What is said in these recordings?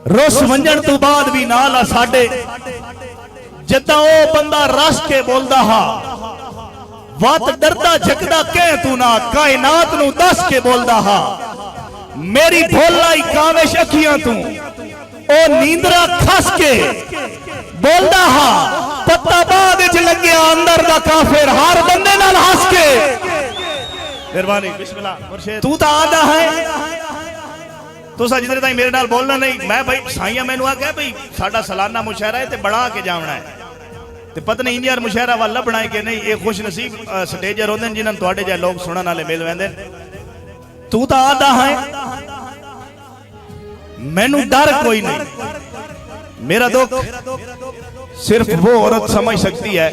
रुस वंजण तो बाद भी नाल आ साडे जिद्दां ओ बंदा रस के बोलदा हा वत डरदा झकदा कह तू ना कायनात नू दस के बोलदा हा मेरी भोलाई काविश अखियां तू ओ नींदरा खस के बोलदा हा पत्ता बाद विच लग्या अंदर दा काफिर हर बंदे नाल हस के मेहरबानी बिस्मिल्लाह मुर्शिद तू तां आदा है तुसा जिधर ताई मेरे नाल बोलना नहीं मैं भाई साइया मैनू आ गया भाई साडा सालाना मुशायरा है ते बढ़ा के जावना है ते पता नहीं इंडिया मुशायरा वाल लभना है कि नहीं ये खुश नसीब स्टेजर होंदे जिन्हां नूं तुहाडे जिहे लोग सुनन वाले मिल वैंदे तू तां आदा है मैनू डर कोई नहीं मेरा दुख सिर्फ वो औरत समझ सकती है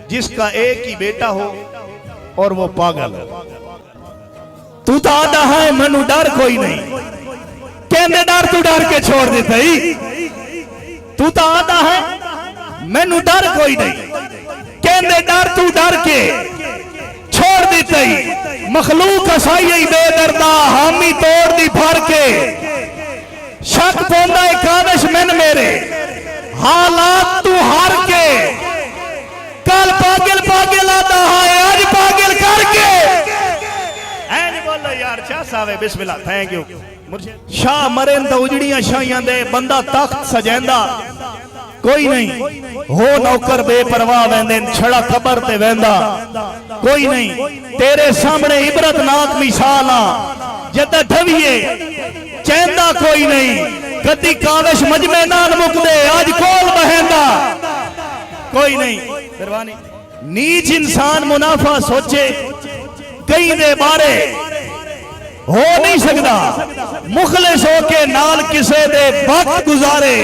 जिसका एक ही बेटा हो और वो पागल हो तू तो आदा है मैनू डर कोई नहीं कहने डर तू डर के छोड़ देता ही तू तो आदा है मैनू डर कोई नहीं कहने डर तू डर के छोड़ देता ही मखलूक हसाई बेदर्दा हामी तोड़ दी भर के शक पौंदा है काविश मैन मेरे हालात तू हार के कल पागल पागल आता है आज पागल करके यार शाह साहब बिस्मिल्लाह थैंक यू शाह मरे तो उजड़ियां शाहियां दे बंदा तख्त सजेंदा कोई नहीं हो नौकर बेपरवाह वेंदे छड़ा कबर ते वेंदा कोई नहीं तेरे सामने इबरतनाक मिसालां जद ढविए चैंदा कोई नहीं कदी काविश मजमे नाल मुकदे आज कोल बहेंदा कोई नहीं मेहरबानी नीच इंसान मुनाफा सोचे कई दे बारे हो नहीं सकता मुखलिस होके नाल किसे दे वक्त गुजारे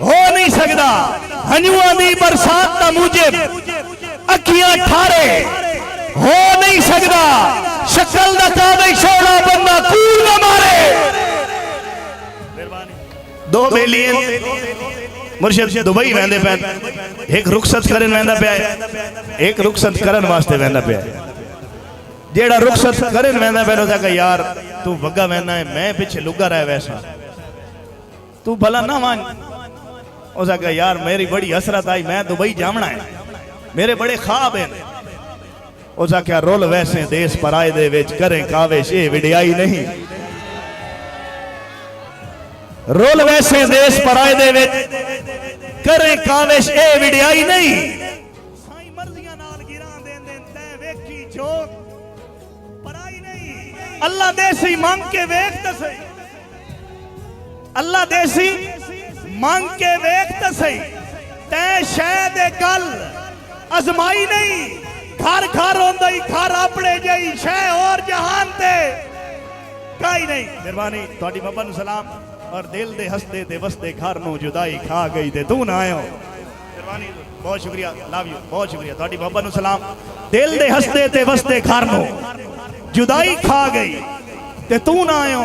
हो नहीं सकता हंजुआं दी बरसात दा मुजिब अखियां ठारे हो नहीं सकता शक्ल दा कावे छोड़ा बंदा कूड़ ना मारे दो बेलियन मुर्शिद दुबई वेंदे पे एक रुखसत करन वेंदा पे एक रुखसत करन वास्ते वेंदा पे जेड़ा रुखसत करन वेंदा पे ओदा कह यार तू वग्गा वेंदा है मैं पीछे लुगा रह वैसा तू भला ना मान ओदा कह यार मेरी बड़ी हसरत आई मैं दुबई जावना है मेरे बड़े ख्वाब हैं ओदा क्या रोल वैसे देश पराए दे विच करें काविश ये विडियाई नहीं रोल वैसे देश पराए दे विच करें काविश ये विडियाई नहीं साईं मर्जियां नाल गिरा देंदे तै वेखी जो अल्लाह देसी मांग के वेख तो सही अल्लाह देसी मांग के वेख तो सही तै शायद गल अजमाई नहीं घर घर होंदा ही घर अपने जई शह और जहान ते काई नहीं मेहरबानी तुहाडी बाबा नु सलाम और दिल दे हसदे ते वसदे घर नु जुदाई खा गई ते तू ना आयो मेहरबानी बहुत शुक्रिया लव यू बहुत शुक्रिया तुहाडी बाबा नु सलाम दिल दे हसदे ते वसदे घर नु जुदाई खा गई ते तू ना आयो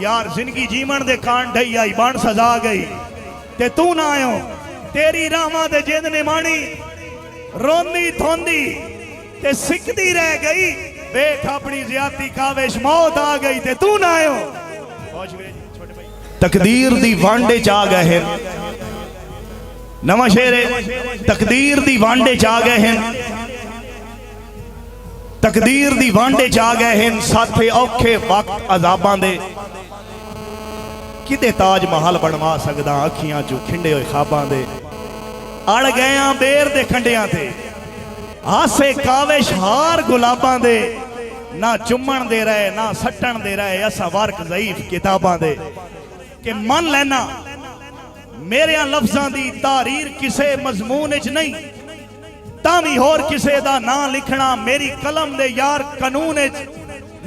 यार जिंदगी जीवन दे कान ढई आई बन सजा गई ते तू ना आयो तेरी रामा दे जिंद निमाणी रोंदी थोंदी ते सिकदी रह गई वेख अपनी ज्यादती काविश मौत आ गई ते तू ना आयो छोटे भाई तकदीर दी वांडे च आ गए हैं नवा शेर तकदीर दी वांडे च आ गए हैं तकदीर दी वांडे च आ गए हैं साथे औखे वक्त अजाबां दे किते ताज महल बनवा सकदा अखियां चो खिंडे होए ख्वाबां दे अड़ गया बेर दे खंडियां ते हासे काविश हार गुलाबां दे ना चुम्मण दे रहे ना सट्टण दे रहे असा वर्क ज़ईफ किताबां दे कि मन लेना मेरे लफ्जां दी तारीर किसे मजमून च नहीं तावी होर किसे दा ना लिखना मेरी कलम दे यार कानून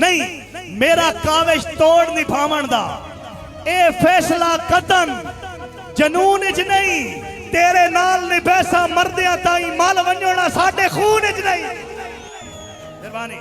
नहीं मेरा काविश तोड़ निभावन दा ए फैसला कतन जनून च नहीं तेरे नाल निभैसा मरदियां ताई मल वंजोना साडे खून च नहीं मेहरबानी